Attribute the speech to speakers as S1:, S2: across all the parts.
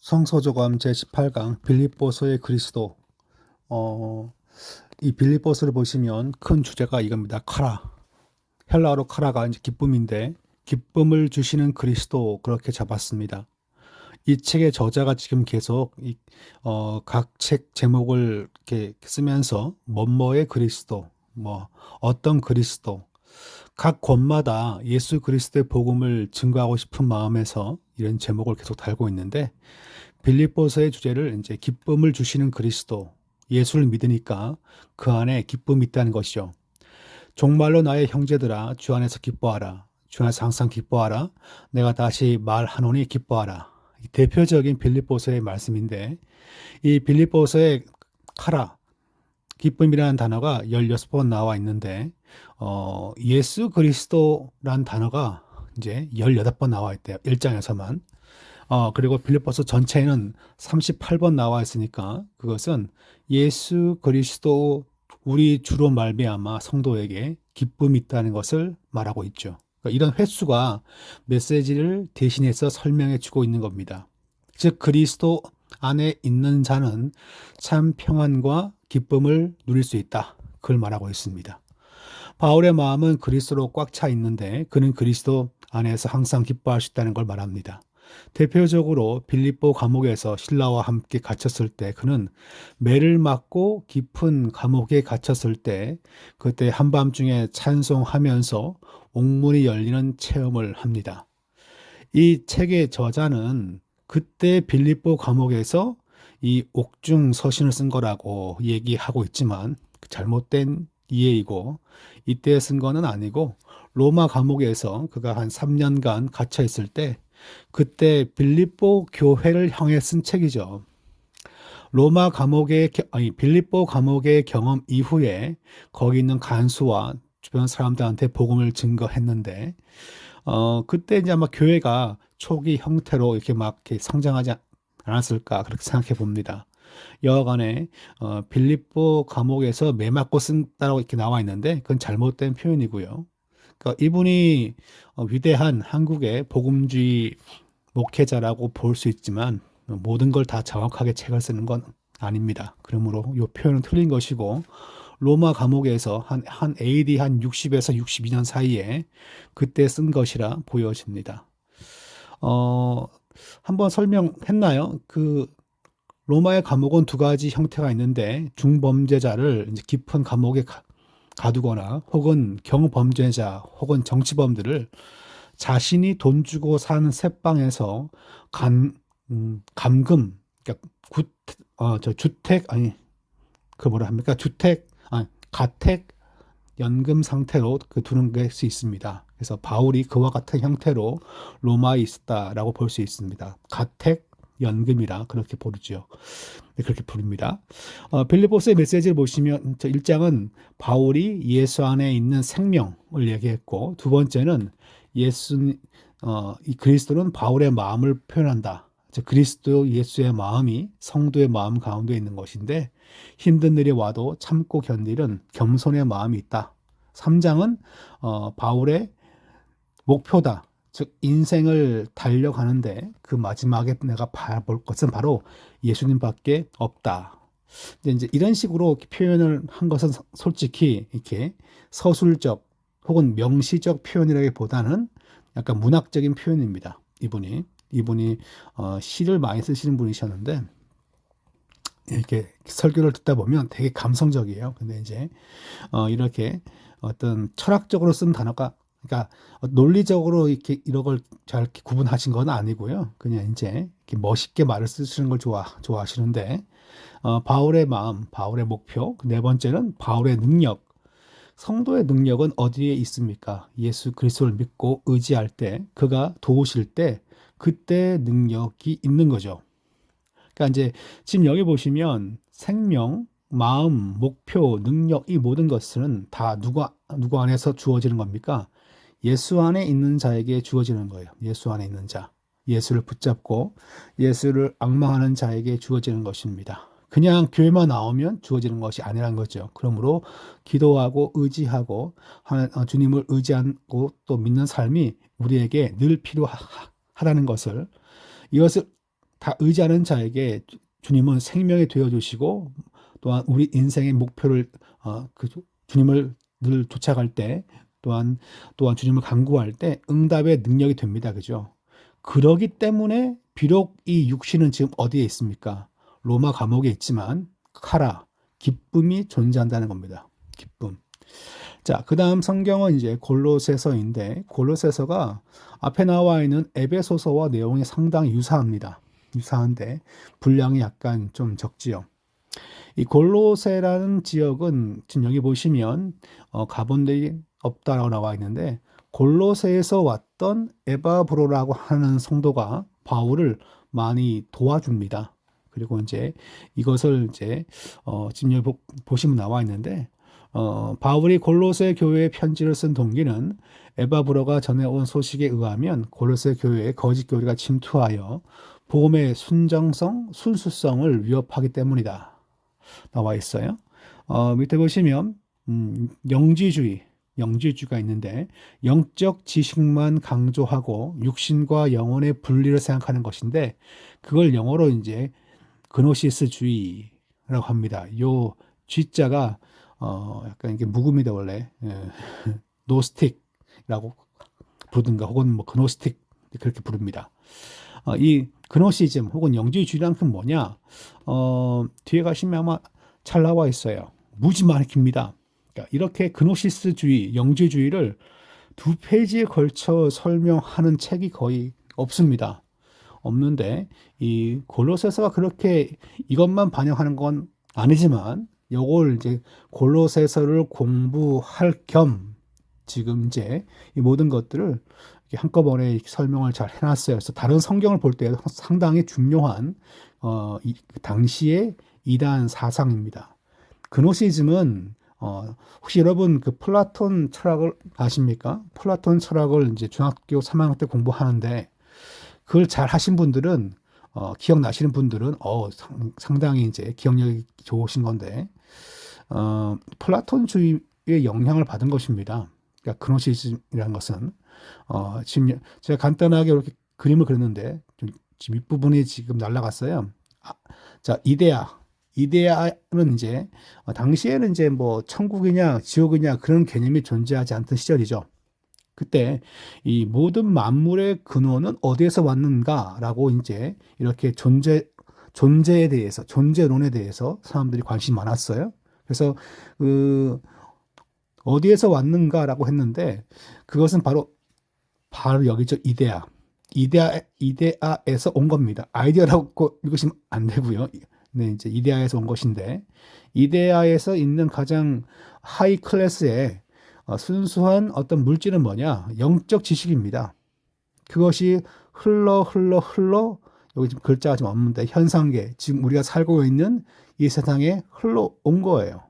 S1: 성서조감 제18강 빌립보서의 그리스도. 이 빌립보서를 보시면 큰 주제가 이겁니다. 카라. 헬라어로 카라가 이제 기쁨인데 기쁨을 주시는 그리스도 그렇게 잡았습니다. 이 책의 저자가 지금 계속 각 책 제목을 이렇게 쓰면서 뭐뭐의 그리스도, 뭐 어떤 그리스도, 각 권마다 예수 그리스도의 복음을 증거하고 싶은 마음에서 이런 제목을 계속 달고 있는데 빌립보서의 주제를 이제 기쁨을 주시는 그리스도, 예수를 믿으니까 그 안에 기쁨이 있다는 것이죠. 종말로 나의 형제들아 주 안에서 기뻐하라. 주 안에서 항상 기뻐하라. 내가 다시 말하노니 기뻐하라. 대표적인 빌립보서의 말씀인데 이 빌립보서의 카라, 기쁨이라는 단어가 16번 나와 있는데 예수 그리스도라는 단어가 이제 18번 나와 있대요. 1장에서만. 그리고 빌립보서 전체에는 38번 나와 있으니까 그것은 예수 그리스도 우리 주로 말미암아 성도에게 기쁨이 있다는 것을 말하고 있죠. 그러니까 이런 횟수가 메시지를 대신해서 설명해 주고 있는 겁니다. 즉 그리스도 안에 있는 자는 참 평안과 기쁨을 누릴 수 있다. 그걸 말하고 있습니다. 바울의 마음은 그리스도로 꽉 차 있는데 그는 그리스도 안에서 항상 기뻐할 수 있다는 걸 말합니다. 대표적으로 빌립보 감옥에서 신라와 함께 갇혔을 때 그는 매를 맞고 깊은 감옥에 갇혔을 때 그때 한밤중에 찬송하면서 옥문이 열리는 체험을 합니다. 이 책의 저자는 그때 빌립보 감옥에서 이 옥중 서신을 쓴 거라고 얘기하고 있지만 잘못된 이해이고 이때 쓴 거는 아니고 로마 감옥에서 그가 한 3년간 갇혀 있을 때 그때 빌립보 교회를 향해 쓴 책이죠. 빌립보 감옥의 경험 이후에 거기 있는 간수와 주변 사람들한테 복음을 증거했는데, 그때 이제 아마 교회가 초기 형태로 이렇게 막 이렇게 성장하지 않았을까 그렇게 생각해 봅니다. 여하간에 빌립보 감옥에서 매 맞고 쓴다고 이렇게 나와 있는데 그건 잘못된 표현이고요. 그러니까 이분이 위대한 한국의 복음주의 목회자라고 볼 수 있지만 모든 걸 다 정확하게 책을 쓰는 건 아닙니다. 그러므로 이 표현은 틀린 것이고 로마 감옥에서 한 AD 한 60에서 62년 사이에 그때 쓴 것이라 보여집니다. 어, 한번 설명했나요? 그 로마의 감옥은 두 가지 형태가 있는데 중범죄자를 이제 깊은 감옥에 가두거나 혹은 경범죄자 혹은 정치범들을 자신이 돈 주고 사는 새방에서 감금, 그러니까 주택, 아니, 그 뭐라 합니까? 가택 연금 상태로 그 두는 게 수 있습니다. 그래서 바울이 그와 같은 형태로 로마에 있었다라고 볼 수 있습니다. 가택 연금이라 그렇게 부르죠. 네, 그렇게 부릅니다. 빌립보서의 메시지를 보시면 1장은 바울이 예수 안에 있는 생명을 얘기했고 두 번째는 이 그리스도는 바울의 마음을 표현한다. 즉 그리스도 예수의 마음이 성도의 마음 가운데 있는 것인데 힘든 일이 와도 참고 견디는 겸손의 마음이 있다. 3장은 바울의 목표다. 즉 인생을 달려가는데 그 마지막에 내가 바라볼 것은 바로 예수님밖에 없다. 이제 이런 식으로 표현을 한 것은 솔직히 이렇게 서술적 혹은 명시적 표현이라기보다는 약간 문학적인 표현입니다. 이분이 시를 많이 쓰시는 분이셨는데 이렇게 설교를 듣다 보면 되게 감성적이에요. 근데 이제 이렇게 어떤 철학적으로 쓴 단어가 그러니까 논리적으로 이렇게 이런 걸 잘 구분하신 건 아니고요. 그냥 이제 이렇게 멋있게 말을 쓰시는 걸 좋아하시는데 바울의 마음, 바울의 목표, 네 번째는 바울의 능력. 성도의 능력은 어디에 있습니까? 예수 그리스도를 믿고 의지할 때, 그가 도우실 때, 그때 능력이 있는 거죠. 그러니까 이제 지금 여기 보시면 생명, 마음, 목표, 능력 이 모든 것은 다 누구 안에서 주어지는 겁니까? 예수 안에 있는 자에게 주어지는 거예요. 예수 안에 있는 자. 예수를 붙잡고 예수를 앙망하는 자에게 주어지는 것입니다. 그냥 교회만 나오면 주어지는 것이 아니란 거죠. 그러므로 기도하고 의지하고 주님을 의지하고 또 믿는 삶이 우리에게 늘 필요하다는 것을 이것을 다 의지하는 자에게 주님은 생명이 되어 주시고 또한 우리 인생의 목표를 주님을 늘 쫓아갈 때 또한 주님을 간구할 때 응답의 능력이 됩니다. 그죠? 그러기 때문에 비록 이 육신은 지금 어디에 있습니까? 로마 감옥에 있지만 카라, 기쁨이 존재한다는 겁니다. 기쁨. 자, 그 다음 성경은 이제 골로새서인데 골로새서가 앞에 나와 있는 에베소서와 내용이 상당히 유사합니다. 유사한데 분량이 약간 좀 적지요. 이 골로새라는 지역은 지금 여기 보시면 가본 적이 없다라고 나와 있는데 골로새에서 왔던 에바브로라고 하는 성도가 바울을 많이 도와줍니다. 그리고 이제 이것을 이제 지금 여기 보시면 나와 있는데 바울이 골로새 교회에 편지를 쓴 동기는 에바브로가 전해온 소식에 의하면 골로새 교회에 거짓 교리가 침투하여 복음의 순정성, 순수성을 위협하기 때문이다. 나와 있어요. 밑에 보시면 영지주의가 있는데 영적 지식만 강조하고 육신과 영혼의 분리를 생각하는 것인데 그걸 영어로 이제 그노시스주의라고 합니다. 요 G자가 약간 이게 묵음이다 원래. 노스틱이라고 부르든가 혹은 뭐 그노스틱 그렇게 부릅니다. 이 그노시즘 혹은 영지주의란 그 뭐냐? 뒤에 가시면 아마 잘 나와 있어요. 무지 많이 깁니다. 그러니까 이렇게 그노시스주의, 영지주의를 2페이지에 걸쳐 설명하는 책이 거의 없습니다. 없는데 이 골로새서가 그렇게 이것만 반영하는 건 아니지만 요걸 이제 골로새서를 공부할 겸 지금 이제 이 모든 것들을 한꺼번에 설명을 잘 해놨어요. 그래서 다른 성경을 볼 때 상당히 중요한 당시의 이단 사상입니다. 그노시즘은 혹시 여러분 그 플라톤 철학을 아십니까? 플라톤 철학을 이제 중학교 3학년 때 공부하는데 그걸 잘 하신 분들은 기억나시는 분들은 상당히 이제 기억력이 좋으신 건데 플라톤주의의 영향을 받은 것입니다. 그러니까 그노시즘이라는 것은 지금 제가 간단하게 이렇게 그림을 그렸는데 지금 윗부분이 지금 날아갔어요. 자, 이데아는 이제 당시에는 이제 뭐 천국이냐 지옥이냐 그런 개념이 존재하지 않던 시절이죠. 그때 이 모든 만물의 근원은 어디에서 왔는가라고 이제 이렇게 존재에 대해서 존재론에 대해서 사람들이 관심이 많았어요. 그래서 어디에서 왔는가라고 했는데 그것은 바로 여기죠. 이데아에서 온 겁니다. 아이디어라고 읽으시면 안 되고요. 네, 이제 이데아에서 온 것인데 이데아에서 있는 가장 하이 클래스의 순수한 어떤 물질은 뭐냐? 영적 지식입니다. 그것이 흘러 여기 지금 글자가 좀 없는데 현상계 지금 우리가 살고 있는 이 세상에 흘러온 거예요.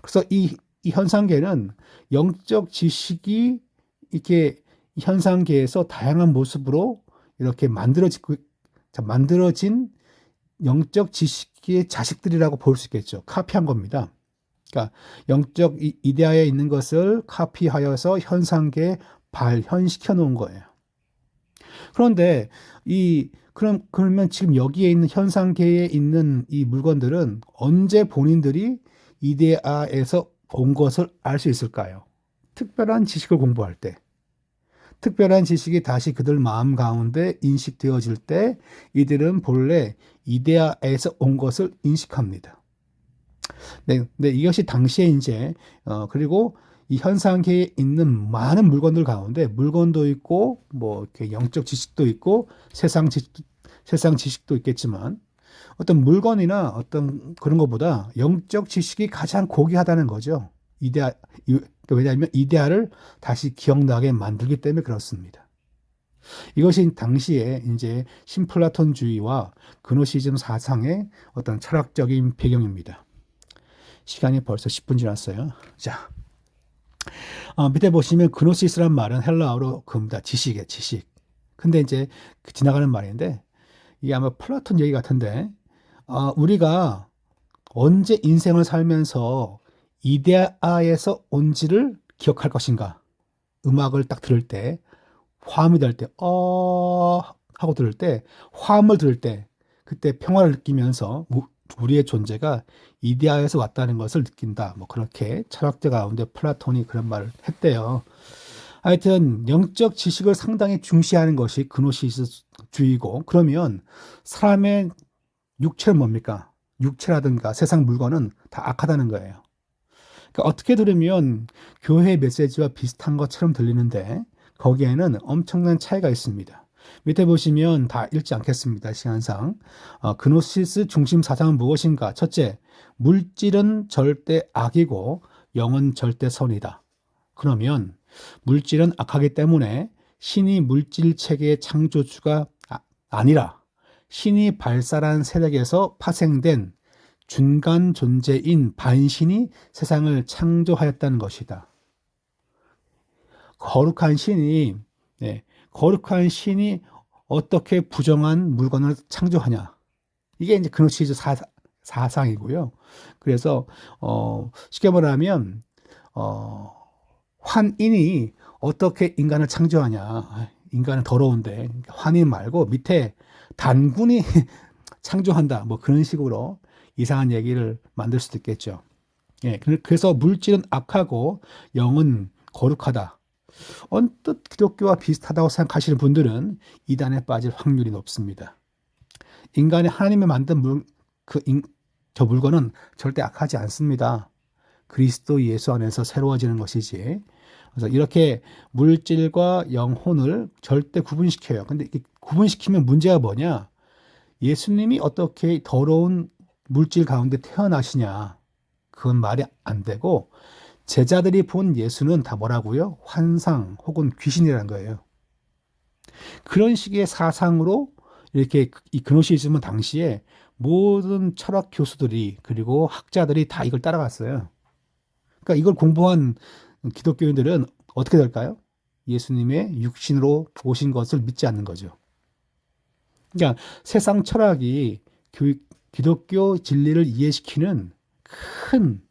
S1: 그래서 이 현상계는 영적 지식이 이렇게 현상계에서 다양한 모습으로 이렇게 만들어진 영적 지식의 자식들이라고 볼 수 있겠죠. 카피한 겁니다. 그러니까 영적 이데아에 있는 것을 카피하여서 현상계에 발현시켜 놓은 거예요. 그런데 그러면 지금 여기에 있는 현상계에 있는 이 물건들은 언제 본인들이 이데아에서 온 것을 알 수 있을까요? 특별한 지식을 공부할 때. 특별한 지식이 다시 그들 마음 가운데 인식되어질 때 이들은 본래 이데아에서 온 것을 인식합니다. 네, 이것이 당시에 이제 그리고 이 현상계에 있는 많은 물건들 가운데 물건도 있고 뭐 이렇게 영적 지식도 있고 세상 지식도 있겠지만 어떤 물건이나 어떤 그런 것보다 영적 지식이 가장 고귀하다는 거죠. 왜냐하면 이데아를 다시 기억나게 만들기 때문에 그렇습니다. 이것이 당시에 이제 신플라톤주의와 그노시즘 사상의 어떤 철학적인 배경입니다. 시간이 벌써 10분 지났어요. 자, 밑에 보시면 그노시스란 말은 헬라어로 그겁니다. 지식이에요, 지식. 근데 이제 지나가는 말인데 이게 아마 플라톤 얘기 같은데 우리가 언제 인생을 살면서 이데아에서 온지를 기억할 것인가? 음악을 딱 들을 때 화음이 될 때 하고 들을 때, 화음을 들을 때, 그때 평화를 느끼면서 우리의 존재가 이데아에서 왔다는 것을 느낀다. 뭐 그렇게 철학자 가운데 플라톤이 그런 말을 했대요. 하여튼 영적 지식을 상당히 중시하는 것이 그노시스주의고, 그러면 사람의 육체는 뭡니까? 육체라든가 세상 물건은 다 악하다는 거예요. 그러니까 어떻게 들으면 교회 메시지와 비슷한 것처럼 들리는데 거기에는 엄청난 차이가 있습니다. 밑에 보시면 다 읽지 않겠습니다. 시간상. 그노시스 중심 사상은 무엇인가? 첫째, 물질은 절대 악이고 영은 절대 선이다. 그러면 물질은 악하기 때문에 신이 물질 체계의 창조주가 아니라 신이 발달한 세력에서 파생된 중간 존재인 반신이 세상을 창조하였다는 것이다. 거룩한 신이, 거룩한 신이 어떻게 부정한 물건을 창조하냐. 이게 이제 그노시즈 사상이고요. 그래서, 쉽게 말하면, 환인이 어떻게 인간을 창조하냐. 인간은 더러운데, 환인 말고 밑에 단군이 창조한다. 뭐 그런 식으로 이상한 얘기를 만들 수도 있겠죠. 예, 그래서 물질은 악하고 영은 거룩하다. 언뜻 기독교와 비슷하다고 생각하시는 분들은 이단에 빠질 확률이 높습니다. 인간이 하나님이 만든 저 물건은 절대 악하지 않습니다. 그리스도 예수 안에서 새로워지는 것이지. 그래서 이렇게 물질과 영혼을 절대 구분시켜요. 근데 구분시키면 문제가 뭐냐? 예수님이 어떻게 더러운 물질 가운데 태어나시냐? 그건 말이 안 되고, 제자들이 본 예수는 다 뭐라고요? 환상 혹은 귀신이라는 거예요. 그런 식의 사상으로 이렇게 이 그노시즘은 당시에 모든 철학 교수들이 그리고 학자들이 다 이걸 따라갔어요. 그러니까 이걸 공부한 기독교인들은 어떻게 될까요? 예수님의 육신으로 오신 것을 믿지 않는 거죠. 그러니까 세상 철학이 기독교 진리를 이해시키는 큰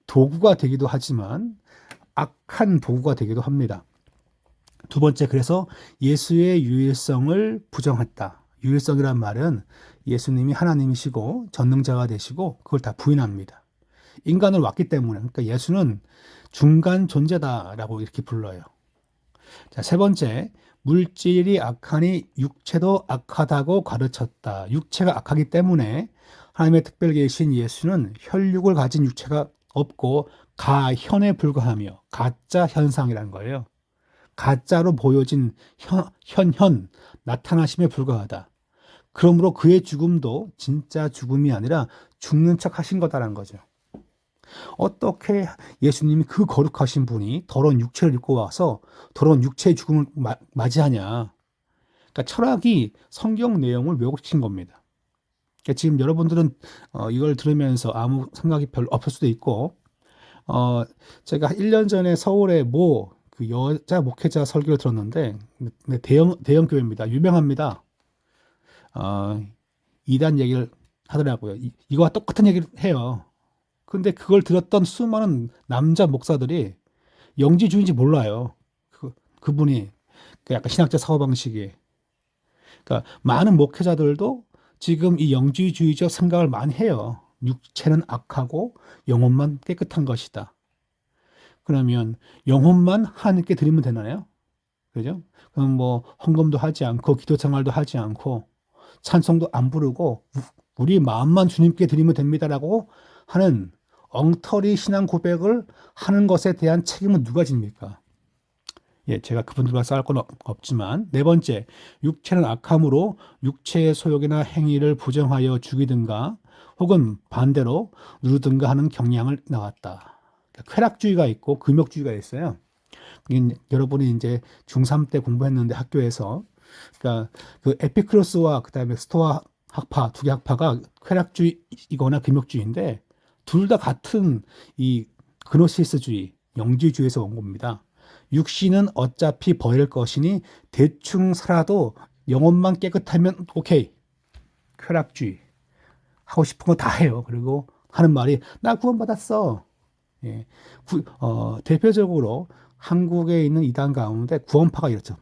S1: 도구가 되기도 하지만 악한 도구가 되기도 합니다. 두 번째, 그래서 예수의 유일성을 부정했다. 유일성이란 말은 예수님이 하나님이시고 전능자가 되시고 그걸 다 부인합니다. 인간을 왔기 때문에, 그러니까 예수는 중간 존재다라고 이렇게 불러요. 자, 세 번째, 물질이 악하니 육체도 악하다고 가르쳤다. 육체가 악하기 때문에 하나님의 특별 계신 예수는 혈육을 가진 육체가 없고 가현에 불과하며 가짜 현상이라는 거예요. 가짜로 보여진 나타나심에 불과하다. 그러므로 그의 죽음도 진짜 죽음이 아니라 죽는 척 하신 거다라는 거죠. 어떻게 예수님이 그 거룩하신 분이 더러운 육체를 입고 와서 더러운 육체의 죽음을 맞이하냐. 그러니까 철학이 성경 내용을 왜곡시킨 겁니다. 그러니까 지금 여러분들은 이걸 들으면서 아무 생각이 별로 없을 수도 있고, 제가 1년 전에 서울에 그 여자 목회자 설교를 들었는데, 대형 교회입니다. 유명합니다. 이단 얘기를 하더라고요. 이거와 똑같은 얘기를 해요. 근데 그걸 들었던 수많은 남자 목사들이 영지주의인지 몰라요. 그분이 약간 신학자 사고방식이. 그러니까 많은 목회자들도 지금 이 영지주의적 생각을 많이 해요. 육체는 악하고 영혼만 깨끗한 것이다. 그러면 영혼만 하나님께 드리면 되나요? 그죠? 그럼 뭐 헌금도 하지 않고 기도 생활도 하지 않고 찬송도 안 부르고 우리 마음만 주님께 드리면 됩니다라고 하는 엉터리 신앙 고백을 하는 것에 대한 책임은 누가 집니까? 예, 제가 그분들과 싸울 건 없지만, 네 번째, 육체는 악함으로 육체의 소욕이나 행위를 부정하여 죽이든가 혹은 반대로 누르든가 하는 경향을 나왔다. 그러니까 쾌락주의가 있고 금욕주의가 있어요. 여러분이 이제 중3 때 공부했는데 학교에서, 그러니까 그 에피크로스와 그다음에 스토아 학파, 두 개 학파가 쾌락주의이거나 금욕주의인데 둘 다 같은 이 그노시스주의, 영지주의에서 온 겁니다. 육신은 어차피 버릴 것이니 대충 살아도 영혼만 깨끗하면 오케이. 쾌락주의. 하고 싶은 거 다 해요. 그리고 하는 말이 나 구원받았어. 예. 대표적으로 한국에 있는 이단 가운데 구원파가 이렇죠.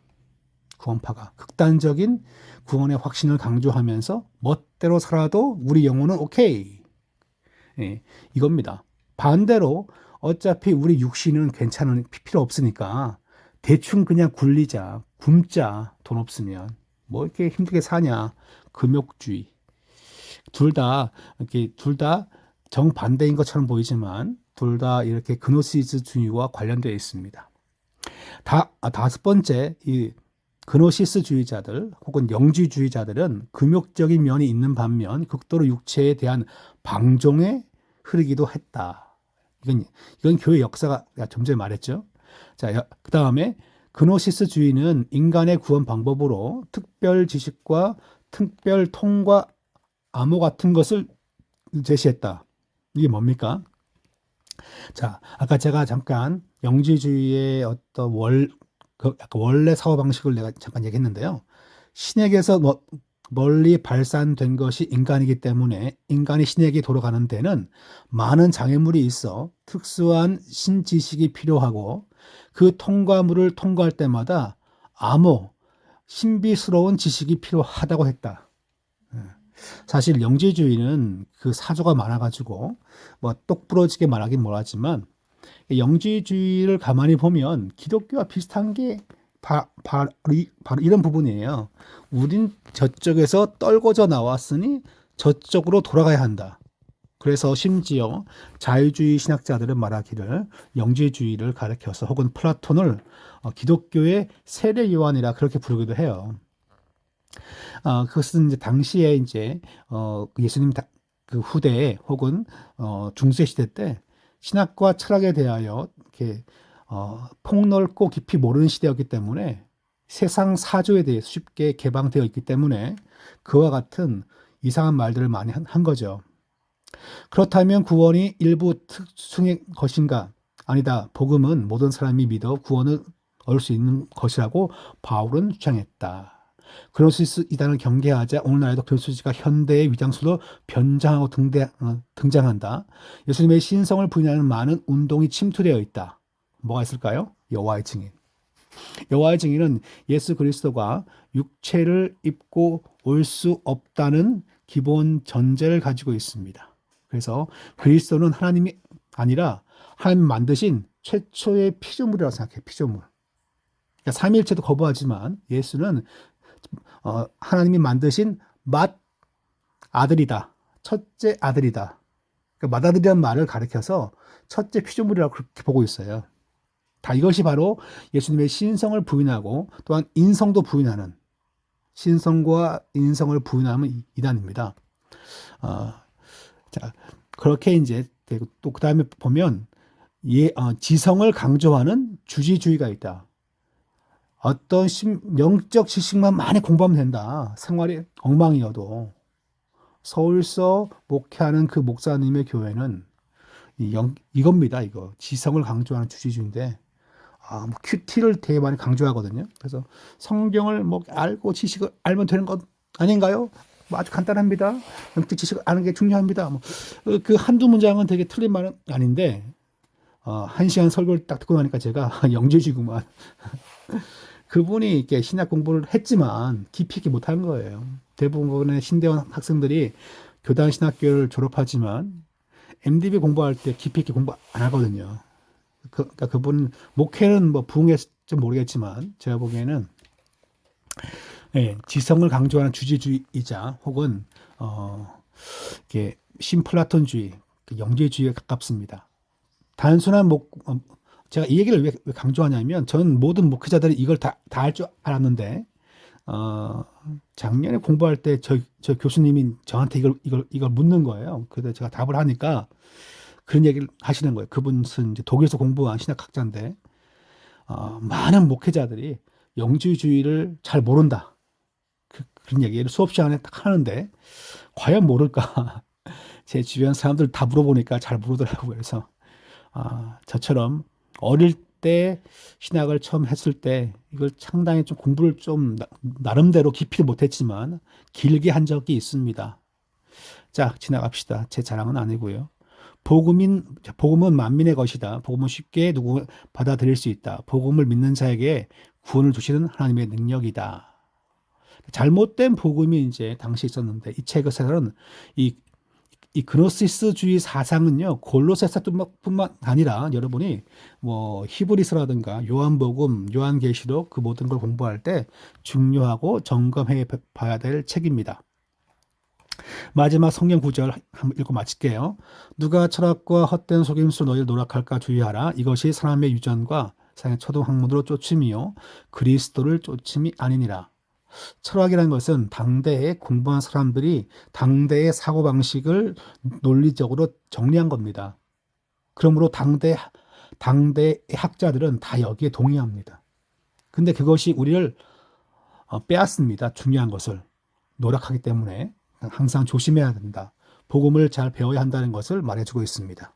S1: 구원파가. 극단적인 구원의 확신을 강조하면서 멋대로 살아도 우리 영혼은 오케이. 예, 이겁니다. 반대로 어차피 우리 육신은 괜찮은 필요 없으니까 대충 그냥 굴리자, 굶자. 돈 없으면 뭐 이렇게 힘들게 사냐. 금욕주의. 둘 다 정반대인 것처럼 보이지만 둘 다 이렇게 그노시스주의와 관련되어 있습니다. 다섯 번째, 이 그노시스주의자들 혹은 영지주의자들은 금욕적인 면이 있는 반면 극도로 육체에 대한 방종에 흐르기도 했다. 이건 교회 역사가 좀 전에 말했죠. 자, 그 다음에 그노시스주의는 인간의 구원 방법으로 특별 지식과 특별 통과 암호 같은 것을 제시했다. 이게 뭡니까? 자, 아까 제가 잠깐 영지주의의 어떤 약간 원래 사고방식을 내가 잠깐 얘기했는데요. 신에게서 멀리 발산된 것이 인간이기 때문에 인간이 신에게 돌아가는 데는 많은 장애물이 있어 특수한 신지식이 필요하고 그 통과물을 통과할 때마다 암호, 신비스러운 지식이 필요하다고 했다. 사실 영지주의는 그 사조가 많아가지고 뭐 똑부러지게 말하긴 뭐하지만 영지주의를 가만히 보면 기독교와 비슷한 게 바로 이런 부분이에요. 우린 저쪽에서 떨궈져 나왔으니 저쪽으로 돌아가야 한다. 그래서 심지어 자유주의 신학자들은 말하기를 영지주의를 가리켜서 혹은 플라톤을 기독교의 세례 요한이라 그렇게 부르기도 해요. 그것은 이제 당시에 이제 예수님 그 후대에 혹은 중세 시대 때 신학과 철학에 대하여 이렇게 폭넓고 깊이 모르는 시대였기 때문에 세상 사조에 대해 쉽게 개방되어 있기 때문에 그와 같은 이상한 말들을 많이 한 거죠. 그렇다면 구원이 일부 특수의 것인가? 아니다. 복음은 모든 사람이 믿어 구원을 얻을 수 있는 것이라고 바울은 주장했다. 그노시스 이단을 경계하자 오늘날에도 그노시스가 현대의 위장술로 변장하고 등장한다. 예수님의 신성을 부인하는 많은 운동이 침투되어 있다. 뭐가 있을까요? 여호와의 증인. 여호와의 증인은 예수 그리스도가 육체를 입고 올 수 없다는 기본 전제를 가지고 있습니다. 그래서 그리스도는 하나님이 아니라 하나님 만드신 최초의 피조물이라고 생각해요. 피조물. 그러니까 삼위일체도 거부하지만 예수는 하나님이 만드신 아들이다. 첫째 아들이다. 그러니까 맏아들이라는 말을 가리켜서 첫째 피조물이라고 그렇게 보고 있어요. 다 이것이 바로 예수님의 신성을 부인하고 또한 인성도 부인하는 신성과 인성을 부인하는 이단입니다. 자, 그렇게 이제 또 그 다음에 보면 지성을 강조하는 주지주의가 있다. 어떤 영적 지식만 많이 공부하면 된다. 생활이 엉망이어도. 서울서 목회하는 그 목사님의 교회는 이겁니다. 이거 지성을 강조하는 주지주의인데 뭐 큐티를 되게 많이 강조하거든요. 그래서 성경을 뭐 알고 지식을 알면 되는 것 아닌가요? 뭐 아주 간단합니다. 영적 지식을 아는 게 중요합니다. 그 한두 문장은 되게 틀린 말은 아닌데 1시간 설교를 딱 듣고 나니까 제가 영지주의구만. 그분이 이렇게 신학 공부를 했지만 깊이 있게 못한 거예요. 대부분의 신대원 학생들이 교단 신학교를 졸업하지만 MDB 공부할 때 깊이 있게 공부 안 하거든요. 그러니까 그분 목회는 뭐 부흥했을지 모르겠지만 제가 보기에는 지성을 강조하는 주지주의이자 혹은 이렇게 신플라톤주의, 영지주의에 가깝습니다. 단순한 제가 이 얘기를 왜 강조하냐면 저는 모든 목회자들이 이걸 다 할 줄 알았는데 작년에 공부할 때 저 교수님이 저한테 이걸 묻는 거예요. 그래서 제가 답을 하니까 그런 얘기를 하시는 거예요. 그분은 이제 독일에서 공부한 신학학자인데 많은 목회자들이 영지주의를 잘 모른다. 그런 얘기를 수업 시간에 딱 하는데 과연 모를까? 제 주변 사람들 다 물어보니까 잘 모르더라고요. 그래서 저처럼 어릴 때 신학을 처음 했을 때 이걸 상당히 좀 공부를 좀 나름대로 깊이 못했지만 길게 한 적이 있습니다. 자, 지나갑시다. 제 자랑은 아니고요. 복음은 만민의 것이다. 복음은 쉽게 누구 받아들일 수 있다. 복음을 믿는 자에게 구원을 주시는 하나님의 능력이다. 잘못된 복음이 이제 당시 있었는데 이 책에서는 이, 이 그노시스주의 사상은요 골로새서뿐만 아니라 여러분이 뭐 히브리서라든가 요한복음, 요한계시록 그 모든 걸 공부할 때 중요하고 점검해 봐야 될 책입니다. 마지막 성경 구절 한번 읽고 마칠게요. 누가 철학과 헛된 속임수 너희를 노력할까 주의하라. 이것이 사람의 유전과 사람의 초등학문으로 쫓음이요 그리스도를 쫓음이 아니니라. 철학이라는 것은 당대에 공부한 사람들이 당대의 사고방식을 논리적으로 정리한 겁니다. 그러므로 당대의 학자들은 다 여기에 동의합니다. 근데 그것이 우리를 빼앗습니다. 중요한 것을. 노력하기 때문에 항상 조심해야 된다. 복음을 잘 배워야 한다는 것을 말해주고 있습니다.